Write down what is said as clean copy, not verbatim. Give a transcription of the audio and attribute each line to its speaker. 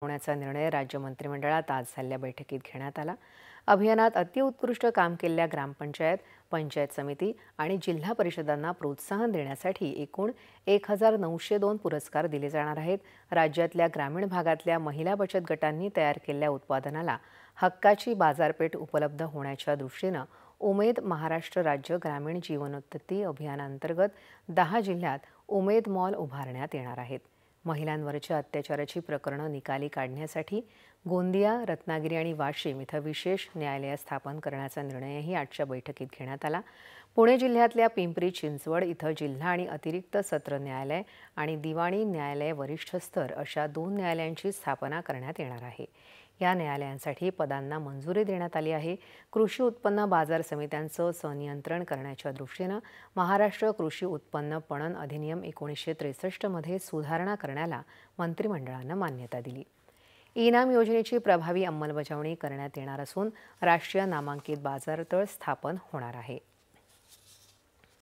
Speaker 1: होण्याचा निर्णय राज्य मंत्रिमंडळात आज झालेल्या बैठकीत घेण्यात आला। अभियानात अतिउत्कृष्ट काम केलेल्या ग्रामपंचायत, पंचायत समिती आणि जिल्हा परिषदांना प्रोत्साहन देण्यासाठी एकूण 1902 पुरस्कार दिले जाणार आहेत। राज्यातल्या ग्रामीण भागातल्या महिला बचत गटांनी तयार केलेल्या उत्पादनाला हक्काची बाजारपेठ उपलब्ध होण्याच्या दृष्टीनं उमेद महाराष्ट्र राज्य ग्रामीण जीवनोन्नती अभियानांतर्गत 10 जिल्ह्यात उमेद मॉल उभारण्यात येणार आहेत। महिलांवरच्या अत्याचाराची प्रकरणं निकाली काढण्यासाठी गोंदिया, रत्नागिरी आणि वाशिम इथं विशेष न्यायालय स्थापन करण्याचा निर्णयही आजच्या बैठकीत घेण्यात आला। पुणे जिल्ह्यातल्या पिंपरी चिंचवड इथं जिल्हा आणि अतिरिक्त सत्र न्यायालय आणि दिवाणी न्यायालय वरिष्ठ स्तर अशा 2 न्यायालयांची स्थापना करण्यात येणार आहे। या न्यायालयांसाठी पदांना मंजुरी देण्यात आली आहे। कृषी उत्पन्न बाजार समित्यांचं संनियंत्रण करण्याच्या दृष्टीनं महाराष्ट्र कृषी उत्पन्न पणन अधिनियम 1963 मध्ये सुधारणा करण्याला मंत्रिमंडळानं मान्यता दिली। इनाम योजनेची प्रभावी अंमलबजावणी करण्यात येणार असून राष्ट्रीय नामांकित बाजारतळ स्थापन होणार आहे।